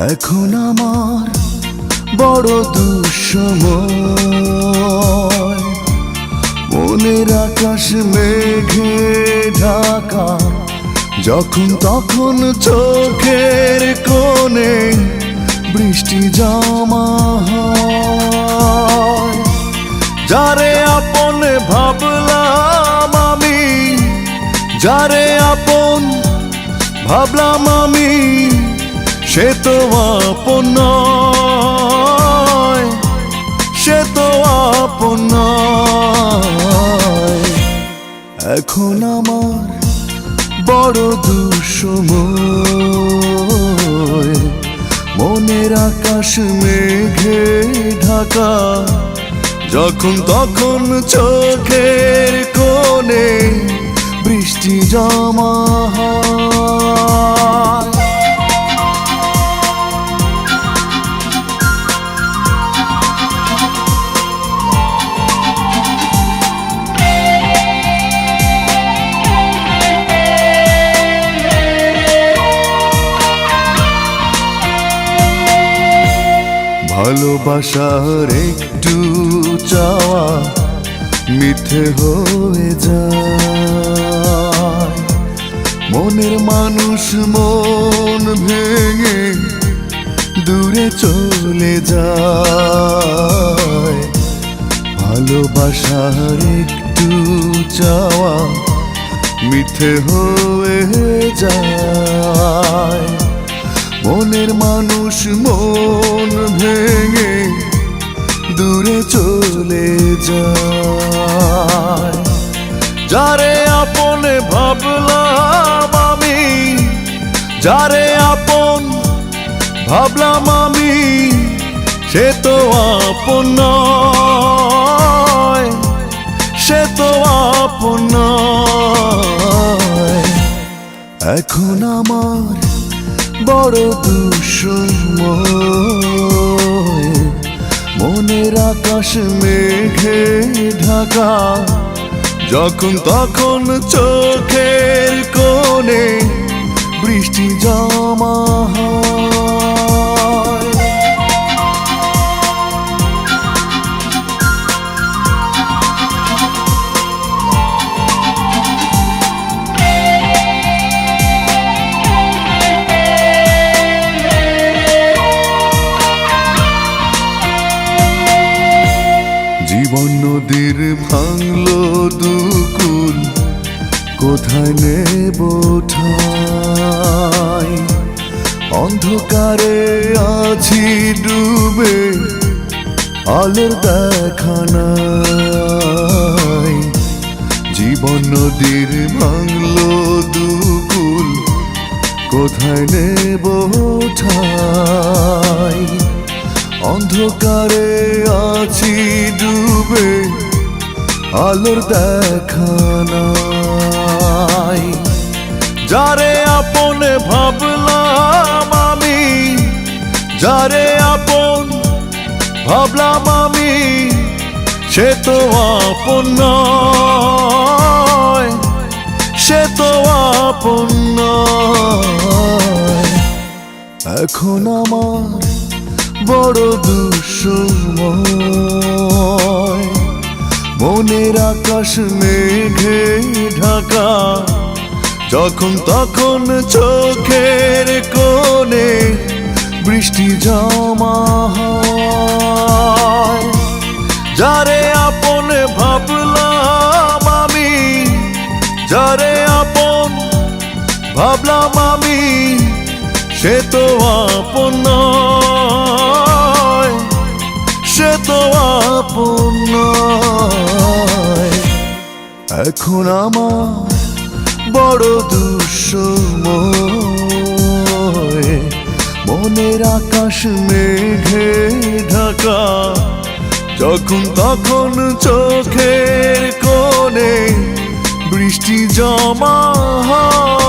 এখন আমার বড় দুঃসময়, মনের আকাশ মেঘে ঢাকা, যখন তখন চোখের কোণে বৃষ্টি জমা হয়। যারে আপন ভাবলাম আমি, যারে আপন ভাবলাম আমি, সে তো আপন নয়, সে তো আপন নয়। এখন আমার বড় দুঃসময়, মনের আকাশ মেঘে ঢাকা, যখন তখন চোখের কোণে বৃষ্টি জমা হয়। ভালোবাসার একটু চাওয়া মিথ্যে হয়ে যায়, মনের মানুষ মন ভেঙে দূরে চলে যায়। ভালোবাসার একটু চাওয়া মিথ্যে হয়ে যায়, মনের মানুষ মন ভেঙে দূরে চলে যায়। যারে আপন ভাবলাম আমি, যারে আপন ভাবলাম আমি, সে তো আপন নয়, সে তো আপন নয়। এখন আমার বড় দুঃসময়, মনের আকাশ মেঘে ঢাকা, যখন তখন চোখের কোণে বৃষ্টি জমা হয়। জীবন নদীর ভাঙলো দুকুল, কোথায় নেব ঠাই, অন্ধকারে আছি ডুবে, আলোর দেখা নাই। জীবন নদীর ভাঙলো দুকুল, কোথায় নেব ঠাই, অন্ধকারে আছি ডুবে, আলোর দেখা নাই। যারে আপন ভাবলাম আমি, যারে আপন ভাবলাম আমি, সে তো আপন নয়, সে তো আপন নয়। এখন আমার বড় দুঃসময়, মনের আকাশ মেঘে ঢাকা, যখন তখন চোখের কোণে বৃষ্টি জমা হয়। যারে আপন ভাবলাম আমি, যারে আপন ভাবলাম আমি, সে তো আপন নয়, সে তো আপন নয়। এখন আমার বড় দুঃসময়, মনের আকাশ মেঘে ঢাকা, যখন তখন চোখের কোণে বৃষ্টি জমা হয়।